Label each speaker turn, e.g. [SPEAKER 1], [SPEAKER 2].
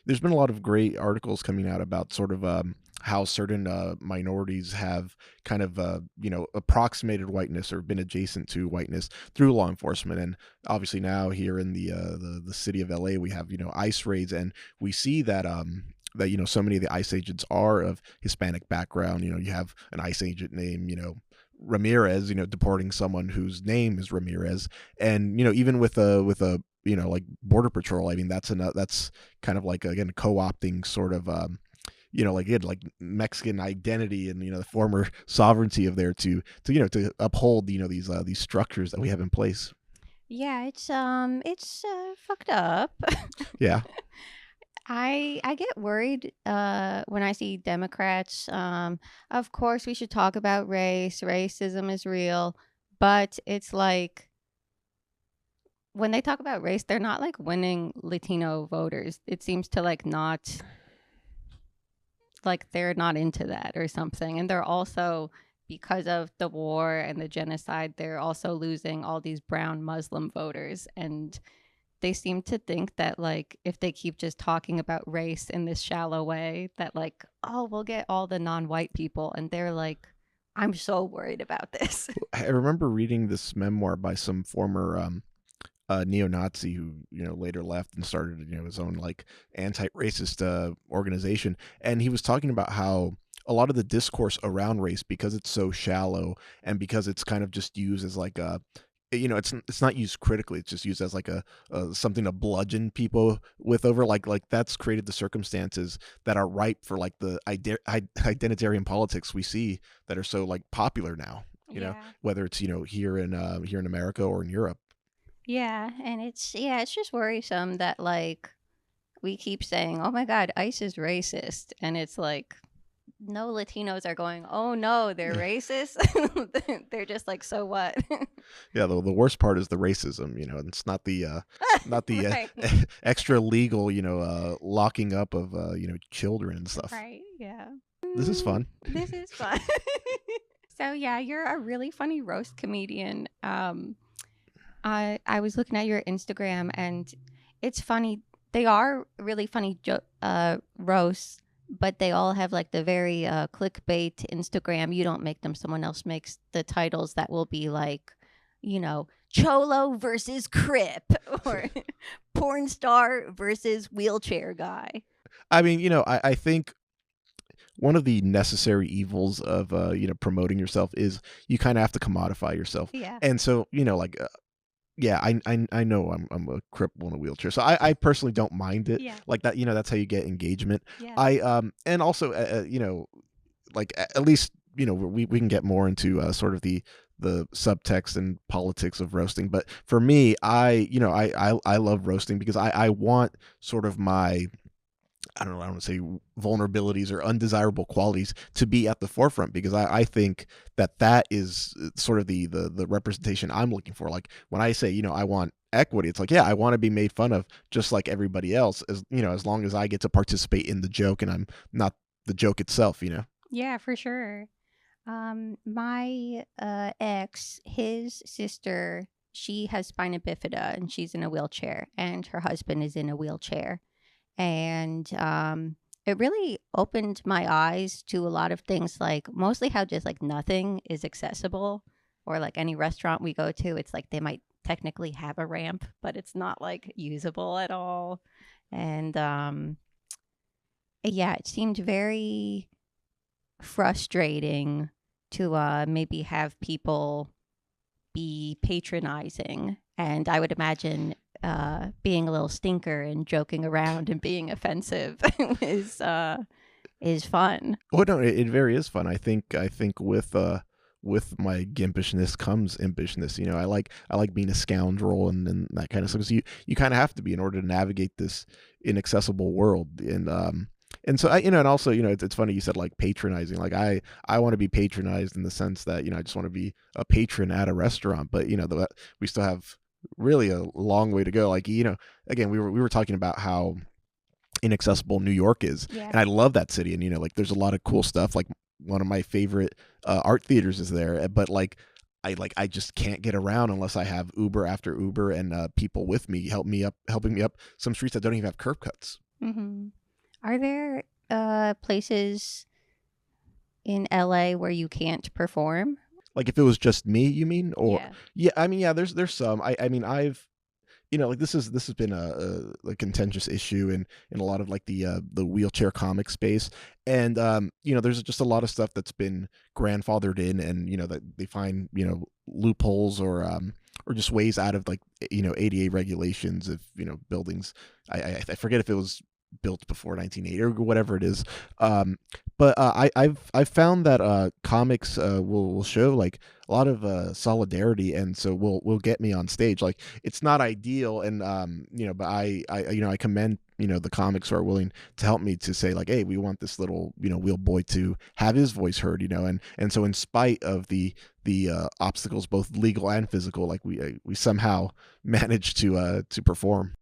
[SPEAKER 1] there's been a lot of great articles coming out about sort of how certain minorities have kind of approximated whiteness or been adjacent to whiteness through law enforcement. And obviously now here in the city of LA, we have ICE raids, and we see that so many of the ICE agents are of Hispanic background. You have an ICE agent named Ramirez, deporting someone whose name is Ramirez. And even with a like border patrol, I mean, that's kind of like, again, co-opting sort of like again, like Mexican identity and the former sovereignty of there to uphold these structures that we have in place.
[SPEAKER 2] Yeah, it's fucked up.
[SPEAKER 1] Yeah.
[SPEAKER 2] I get worried when I see Democrats. Of course, we should talk about race. Racism is real, but it's like when they talk about race, they're not like winning Latino voters. It seems to like not like they're not into that or something. And they're also, because of the war and the genocide, they're also losing all these brown Muslim voters. And they seem to think that like if they keep just talking about race in this shallow way, that like, oh, we'll get all the non-white people. And they're like, I'm so worried about this.
[SPEAKER 1] I remember reading this memoir by some former neo-Nazi who later left and started his own like anti-racist organization, and he was talking about how a lot of the discourse around race, because it's so shallow and because it's kind of just used as like a it's not used critically, it's just used as like a something to bludgeon people with over, like that's created the circumstances that are ripe for like the identitarian politics we see that are so like popular now,
[SPEAKER 2] Yeah.
[SPEAKER 1] whether it's here in America or in Europe.
[SPEAKER 2] Yeah. And it's just worrisome that like we keep saying, oh my God, ICE is racist. And it's like, no Latinos are going, oh no, they're racist. They're just like, so what?
[SPEAKER 1] Yeah, the worst part is the racism. It's not the
[SPEAKER 2] Right.
[SPEAKER 1] extra legal, locking up of children and stuff.
[SPEAKER 2] Right. Yeah.
[SPEAKER 1] This is fun.
[SPEAKER 2] This is fun. So yeah, you're a really funny roast comedian. I was looking at your Instagram and it's funny. They are really funny roasts, but they all have like the very clickbait Instagram. You don't make them; someone else makes the titles that will be like, Cholo versus Crip or porn star versus wheelchair guy.
[SPEAKER 1] I mean, I think one of the necessary evils of promoting yourself is you kind of have to commodify yourself.
[SPEAKER 2] Yeah.
[SPEAKER 1] And so like yeah, I know I'm a cripple in a wheelchair, so I personally don't mind it.
[SPEAKER 2] Yeah.
[SPEAKER 1] Like that, that's how you get engagement.
[SPEAKER 2] Yeah.
[SPEAKER 1] I and also like at least we can get more into sort of the subtext and politics of roasting. But for me, I love roasting because I want sort of my, I don't know, I don't want to say vulnerabilities or undesirable qualities to be at the forefront, because I think that is sort of the representation I'm looking for. Like when I say, I want equity, it's like, yeah, I want to be made fun of just like everybody else, as long as I get to participate in the joke and I'm not the joke itself.
[SPEAKER 2] Yeah, for sure. My ex, his sister, she has spina bifida and she's in a wheelchair, and her husband is in a wheelchair. And it really opened my eyes to a lot of things, like mostly how just like nothing is accessible, or like any restaurant we go to, it's like they might technically have a ramp, but it's not like usable at all. And yeah, it seemed very frustrating to maybe have people be patronizing. And I would imagine being a little stinker and joking around and being offensive is fun.
[SPEAKER 1] Well, no, it very is fun. I think with my gimpishness comes impishness. I like being a scoundrel and that kind of stuff. So you kind of have to be in order to navigate this inaccessible world. And so and also it's funny you said like patronizing. Like I want to be patronized in the sense that I just want to be a patron at a restaurant. But we still have really a long way to go. Like again, we were talking about how inaccessible New York is,
[SPEAKER 2] Yeah.
[SPEAKER 1] and I love that city. And like there's a lot of cool stuff. Like one of my favorite art theaters is there, but I just can't get around unless I have Uber after Uber and people with me helping me up some streets that don't even have curb cuts.
[SPEAKER 2] Mm-hmm. Are there places in LA where you can't perform?
[SPEAKER 1] Like if it was just me, you mean? Or
[SPEAKER 2] Yeah.
[SPEAKER 1] yeah, I mean, yeah, there's some. I mean, I've like this has been a contentious issue in a lot of like the wheelchair comic space, and there's just a lot of stuff that's been grandfathered in, and that they find loopholes or just ways out of like ADA regulations of buildings. I forget if it was built before 1980 or whatever it is. Um, but I've found that comics will show like a lot of solidarity, and so will get me on stage. Like it's not ideal, and but I commend the comics who are willing to help me to say like, hey, we want this little wheel boy to have his voice heard, and so in spite of the obstacles, both legal and physical, like we somehow managed to perform.